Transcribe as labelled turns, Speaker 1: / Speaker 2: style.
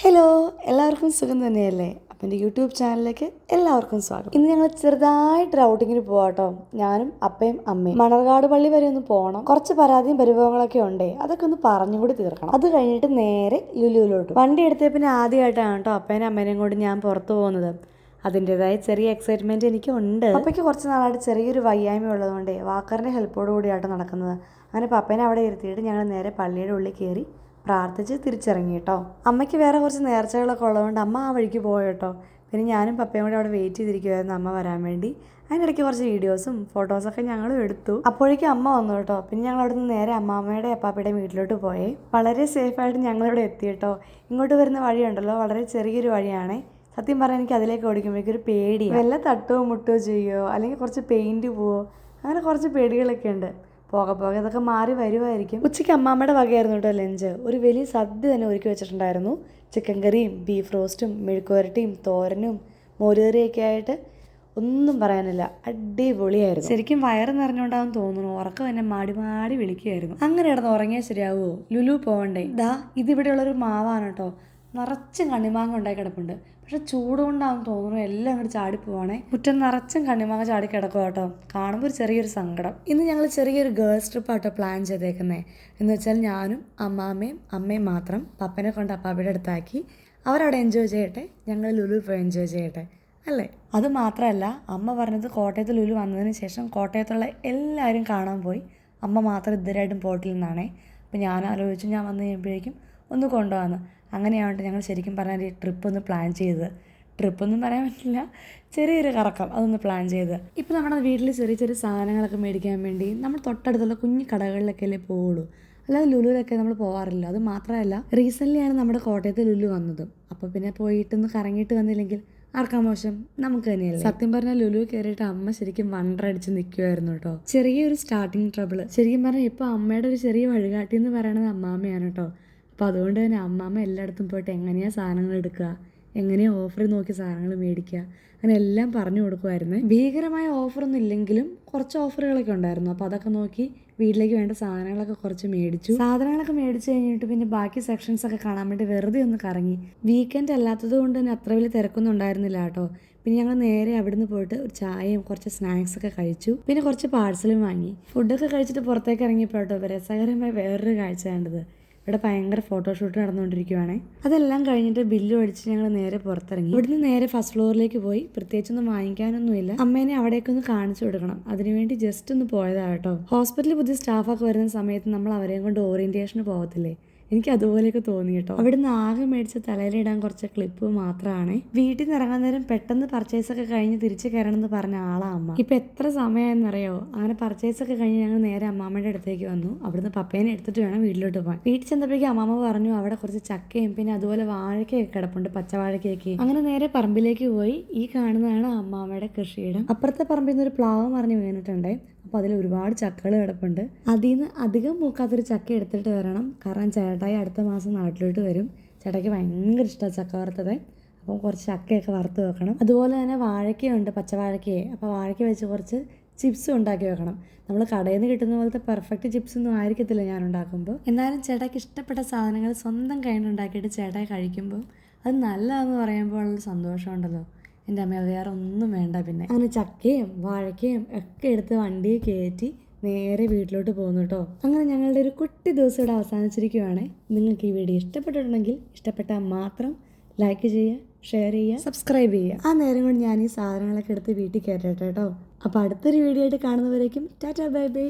Speaker 1: Hello, എല്ലാവർക്കും സുഖം തന്നെയല്ലേ? അപ്പം എൻ്റെ യൂട്യൂബ് ചാനലിലേക്ക് എല്ലാവർക്കും സ്വാഗതം. ഇന്ന് ഞങ്ങൾ ചെറുതായിട്ട് ഔട്ടിങ്ങിന് പോവാട്ടോ. ഞാനും അപ്പയും അമ്മയും മണർകാട് പള്ളി വരെ ഒന്ന് പോകണം. കുറച്ച് പരാതിയും പരിഭവങ്ങളൊക്കെ ഉണ്ടേ, അതൊക്കെ ഒന്ന് പറഞ്ഞുകൂടി തീർക്കണം. അത് കഴിഞ്ഞിട്ട് നേരെ ലുലുവിലോട്ട്. വണ്ടി എടുത്തേ പിന്നെ ആദ്യമായിട്ടാണ് കേട്ടോ അപ്പേനും അമ്മേനെയും കൊണ്ട് ഞാൻ പുറത്ത് പോകുന്നത്. അതിൻ്റെതായ ചെറിയ എക്സൈറ്റ്മെൻറ്റ് എനിക്കുണ്ട്. അപ്പയ്ക്ക് കുറച്ച് നാളായിട്ട് ചെറിയൊരു വയ്യായ്മ ഉള്ളതുകൊണ്ടേ വാക്കറിൻ്റെ ഹെൽപ്പോട് കൂടിയാട്ടോ നടക്കുന്നത്. അങ്ങനെ പപ്പേനെ അവിടെ ഇരുത്തിയിട്ട് ഞങ്ങൾ നേരെ പള്ളിയുടെ ഉള്ളിൽ കയറി പ്രാർത്ഥിച്ച് തിരിച്ചിറങ്ങി കേട്ടോ. അമ്മയ്ക്ക് വേറെ കുറച്ച് നേർച്ചകളൊക്കെ ഉള്ളതുകൊണ്ട് അമ്മ ആ വഴിക്ക് പോയി കേട്ടോ. പിന്നെ ഞാനും പപ്പയും കൂടെ അവിടെ വെയിറ്റ് ചെയ്തിരിക്കുമായിരുന്നു അമ്മ വരാൻ വേണ്ടി. അതിനിടയ്ക്ക് കുറച്ച് വീഡിയോസും ഫോട്ടോസൊക്കെ ഞങ്ങളും എടുത്തു. അപ്പോഴേക്കും അമ്മ വന്നു കേട്ടോ. പിന്നെ ഞങ്ങൾ അവിടെ നിന്ന് നേരെ അമ്മാമ്മയുടെ അപ്പാപ്പയുടെ വീട്ടിലോട്ട് പോയി. വളരെ സേഫായിട്ട് ഞങ്ങളിവിടെ എത്തി കേട്ടോ. ഇങ്ങോട്ട് വരുന്ന വഴിയുണ്ടല്ലോ, വളരെ ചെറിയൊരു വഴിയാണേ. സത്യം പറഞ്ഞാൽ എനിക്ക് അതിലേക്ക് ഓടിക്കുമ്പോഴേക്കും ഒരു പേടിയാണ്. വല്ല തട്ടുകയോ മുട്ടുകയോ ചെയ്യുമോ, അല്ലെങ്കിൽ കുറച്ച് പെയിൻറ്റ് പോവോ, അങ്ങനെ കുറച്ച് പേടികളൊക്കെ ഉണ്ട്. പോകെ അതൊക്കെ മാറി വരുമായിരിക്കും. ഉച്ചയ്ക്ക് അമ്മാമ്മയുടെ വകയായിരുന്നു കേട്ടോ ലഞ്ച്. ഒരു വലിയ സദ്യ തന്നെ ഒരുക്കി വെച്ചിട്ടുണ്ടായിരുന്നു. ചിക്കൻ കറിയും ബീഫ് റോസ്റ്റും മെഴുക്കുവരട്ടിയും തോരനും മോരുകറിയൊക്കെ ആയിട്ട് ഒന്നും പറയാനില്ല, അടിപൊളിയായിരുന്നു. ശരിക്കും വയറ് നിറഞ്ഞുകൊണ്ടാന്ന് തോന്നുന്നു. ഉറക്കം എന്നെ മാടി വിളിക്കുകയായിരുന്നു. അങ്ങനെ കിടന്ന് ഉറങ്ങിയാൽ ശരിയാവുമോ? ലുലു പോകണ്ടേ? ഇതിവിടെയുള്ളൊരു മാവാണ് കേട്ടോ. നിറച്ചും കണ്ണിമാങ്ങ ഉണ്ടായി കിടപ്പുണ്ട്. പക്ഷെ ചൂടുകൊണ്ടാണെന്ന് തോന്നുന്നു എല്ലാം അങ്ങോട്ട് ചാടിപ്പോവാണേ. മുറ്റം നിറച്ചും കണ്ണിമാങ്ങ ചാടി കിടക്കും കേട്ടോ. കാണുമ്പോൾ ഒരു ചെറിയൊരു സങ്കടം. ഇന്ന് ഞങ്ങൾ ചെറിയൊരു ഗേൾസ് ട്രിപ്പാട്ടോ പ്ലാൻ ചെയ്തേക്കുന്നത്. എന്ന് വെച്ചാൽ ഞാനും അമ്മയും മാത്രം പപ്പനെ കൊണ്ട് അപ്പാപ്പയുടെ അടുത്താക്കി. അവരവിടെ എൻജോയ് ചെയ്യട്ടെ, ഞങ്ങൾ ലുലു പോയി എൻജോയ് ചെയ്യട്ടെ അല്ലേ? അത് മാത്രമല്ല, അമ്മ പറഞ്ഞത് കോട്ടയത്ത് ലുലു വന്നതിന് ശേഷം കോട്ടയത്തുള്ള എല്ലാവരും കാണാൻ പോയി, അമ്മ മാത്രം ഇതുവരെയായിട്ടും പോയിട്ടില്ലെന്നാണേ. അപ്പോൾ ഞാൻ ആലോചിച്ചു, ഞാൻ വന്നു കഴിയുമ്പോഴേക്കും ഒന്ന് കൊണ്ടുപോകാമെന്ന്. അങ്ങനെയാവട്ടെ ഞങ്ങൾ ശരിക്കും പറഞ്ഞാൽ ഈ ട്രിപ്പ് ഒന്ന് പ്ലാൻ ചെയ്തത്. ട്രിപ്പൊന്നും പറയാൻ പറ്റില്ല, ചെറിയൊരു കറക്കം അതൊന്ന് പ്ലാൻ ചെയ്ത്. ഇപ്പോൾ നമ്മുടെ വീട്ടിൽ ചെറിയ സാധനങ്ങളൊക്കെ മേടിക്കാൻ വേണ്ടി നമ്മൾ തൊട്ടടുത്തുള്ള കുഞ്ഞു കടകളിലൊക്കെ അല്ലേ പോവുള്ളൂ, അല്ലാതെ ലുലുവിലൊക്കെ നമ്മൾ പോകാറില്ല. അത് മാത്രമല്ല, റീസെൻ്റ്ലിയാണ് നമ്മുടെ കോട്ടയത്ത് ലുലു വന്നത്. അപ്പോൾ പിന്നെ പോയിട്ടൊന്ന് കറങ്ങിയിട്ട് വന്നില്ലെങ്കിൽ ആർക്കാ മോശം? നമുക്ക് തന്നെയല്ലേ. സത്യം പറഞ്ഞാൽ ലുലു കയറിയിട്ട് അമ്മ ശരിക്കും വണ്ടറടിച്ച് നിൽക്കുമായിരുന്നു കേട്ടോ. ചെറിയൊരു സ്റ്റാർട്ടിങ് ട്രബിൾ. ശരിക്കും പറഞ്ഞാൽ ഇപ്പോൾ അമ്മയുടെ ഒരു ചെറിയ വഴികാട്ടി എന്ന് പറയുന്നത് അമ്മാമ്മയാണ് കേട്ടോ. അപ്പോൾ അതുകൊണ്ട് തന്നെ അമ്മാമ്മ എല്ലായിടത്തും പോയിട്ട് എങ്ങനെയാണ് സാധനങ്ങൾ എടുക്കുക, എങ്ങനെയാണ് ഓഫർ നോക്കി സാധനങ്ങൾ മേടിക്കുക, അങ്ങനെ എല്ലാം പറഞ്ഞു കൊടുക്കുമായിരുന്നു. ഭീകരമായ ഓഫറൊന്നും ഇല്ലെങ്കിലും കുറച്ച് ഓഫറുകളൊക്കെ ഉണ്ടായിരുന്നു. അപ്പോൾ അതൊക്കെ നോക്കി വീട്ടിലേക്ക് വേണ്ട സാധനങ്ങളൊക്കെ കുറച്ച് മേടിച്ചു. സാധനങ്ങളൊക്കെ മേടിച്ച് കഴിഞ്ഞിട്ട് പിന്നെ ബാക്കി സെക്ഷൻസൊക്കെ കാണാൻ വേണ്ടി വെറുതെ ഒന്ന് കറങ്ങി. വീക്കെൻഡ് അല്ലാത്തത് കൊണ്ട് തന്നെ അത്ര വലിയ തിരക്കൊന്നും ഉണ്ടായിരുന്നില്ല കേട്ടോ. പിന്നെ ഞങ്ങൾ നേരെ അവിടുന്ന് പോയിട്ട് ഒരു ചായയും കുറച്ച് സ്നാക്സൊക്കെ കഴിച്ചു. പിന്നെ കുറച്ച് പാഴ്സലും വാങ്ങി. ഫുഡൊക്കെ കഴിച്ചിട്ട് പുറത്തേക്ക് ഇറങ്ങിയപ്പോൾ കേട്ടോ രസകരമായ വേറൊരു കാഴ്ച കണ്ടത്. ഇവിടെ ഭയങ്കര ഫോട്ടോഷൂട്ട് നടന്നുകൊണ്ടിരിക്കുവാണേ. അതെല്ലാം കഴിഞ്ഞിട്ട് ബില്ല് അടിച്ച് ഞങ്ങൾ നേരെ പുറത്തിറങ്ങി. ഇവിടുന്ന് നേരെ ഫസ്റ്റ് ഫ്ലോറിലേക്ക് പോയി. പ്രത്യേകിച്ചൊന്നും വാങ്ങിക്കാനൊന്നുമില്ല. അമ്മേനെ അവിടേക്ക് ഒന്ന് കാണിച്ചു കൊടുക്കണം, അതിനുവേണ്ടി ജസ്റ്റ് ഒന്ന് പോയതാണ് കേട്ടോ. ഹോസ്പിറ്റലിൽ പുതിയ സ്റ്റാഫൊക്കെ വരുന്ന സമയത്ത് നമ്മൾ അവരെയും കൊണ്ട് ഓറിയന്റേഷന് പോകത്തില്ലേ, എനിക്ക് അതുപോലെയൊക്കെ തോന്നി കേട്ടോ. അവിടുന്ന് ആകെ മേടിച്ച് തലയിലിടാൻ കുറച്ച് ക്ലിപ്പ് മാത്രമാണ്. വീട്ടിൽ നിന്ന് ഇറങ്ങാൻ നേരം പെട്ടെന്ന് പർച്ചേസൊക്കെ കഴിഞ്ഞ് തിരിച്ച് കയറണം എന്ന് പറഞ്ഞ ആളാ അമ്മ. ഇപ്പം എത്ര സമയമെന്നറിയോ? അങ്ങനെ പർച്ചേസൊക്കെ കഴിഞ്ഞ് ഞങ്ങൾ നേരെ അമ്മാമ്മയുടെ അടുത്തേക്ക് വന്നു. അവിടുന്ന് പപ്പേനെ എടുത്തിട്ട് വേണം വീട്ടിലോട്ട് പോകാൻ. വീട്ടിൽ ചെന്നപ്പോഴേക്കും അമ്മാമ്മ പറഞ്ഞു അവിടെ കുറച്ച് ചക്കയും പിന്നെ അതുപോലെ വാഴക്കയൊക്കെ കിടപ്പുണ്ട്, പച്ചവാഴക്കയൊക്കെ. അങ്ങനെ നേരെ പറമ്പിലേക്ക് പോയി. ഈ കാണുന്നതാണ് അമ്മാമ്മയുടെ കൃഷിയിടം. അപ്പുറത്തെ പറമ്പിൽ നിന്ന് ഒരു പ്ലാവ് മറിഞ്ഞ് വീണിട്ടുണ്ടേ. അപ്പോൾ അതിൽ ഒരുപാട് ചക്കകൾ കിടപ്പുണ്ട്. അതിൽ നിന്ന് അധികം മൂക്കാത്തൊരു ചക്ക എടുത്തിട്ട് വരണം, കാരണം ചേട്ടായി അടുത്ത മാസം നാട്ടിലോട്ട് വരും. ചേട്ടായിക്ക് ഭയങ്കര ഇഷ്ടമാണ് ചക്ക വറുത്തത്. അപ്പം കുറച്ച് ചക്കയൊക്കെ വറുത്ത് വെക്കണം. അതുപോലെ തന്നെ വാഴക്കയുണ്ട്, പച്ചവാഴക്കയെ. അപ്പോൾ വാഴക്ക വെച്ച് കുറച്ച് ചിപ്സും ഉണ്ടാക്കി വെക്കണം. നമ്മൾ കടയിൽ നിന്ന് കിട്ടുന്ന പോലത്തെ പെർഫെക്റ്റ് ചിപ്സൊന്നും ആയിരിക്കത്തില്ല ഞാൻ ഉണ്ടാക്കുമ്പോൾ. എന്നാലും ചേട്ടായിക്ക് ഇഷ്ടപ്പെട്ട സാധനങ്ങൾ സ്വന്തം കയ്യിൽ ഉണ്ടാക്കിയിട്ട് ചേട്ടായി കഴിക്കുമ്പോൾ അത് നല്ലതെന്ന് പറയുമ്പോൾ ഉള്ള സന്തോഷമുണ്ടല്ലോ, എൻ്റെ അമ്മ വേറെ ഒന്നും വേണ്ട. പിന്നെ അങ്ങനെ ചക്കയും വാഴക്കയും ഒക്കെ എടുത്ത് വണ്ടിയിൽ കയറ്റി നേരെ വീട്ടിലോട്ട് പോകുന്നു കേട്ടോ. അങ്ങനെ ഞങ്ങളുടെ ഒരു കുട്ടി ദിവസം ഇവിടെ അവസാനിച്ചിരിക്കുകയാണ്. നിങ്ങൾക്ക് ഈ വീഡിയോ ഇഷ്ടപ്പെട്ടിട്ടുണ്ടെങ്കിൽ ഇഷ്ടപ്പെട്ടാൽ മാത്രം ലൈക്ക് ചെയ്യുക, ഷെയർ ചെയ്യുക, സബ്സ്ക്രൈബ് ചെയ്യുക. ആ നേരം കൊണ്ട് ഞാൻ ഈ സാധനങ്ങളൊക്കെ എടുത്ത് വീട്ടിൽ കയറ്റട്ടെ കേട്ടോ. അപ്പോൾ അടുത്തൊരു വീഡിയോ ആയിട്ട് കാണുന്നവരേക്കും ടാറ്റാ ബൈ ബൈ.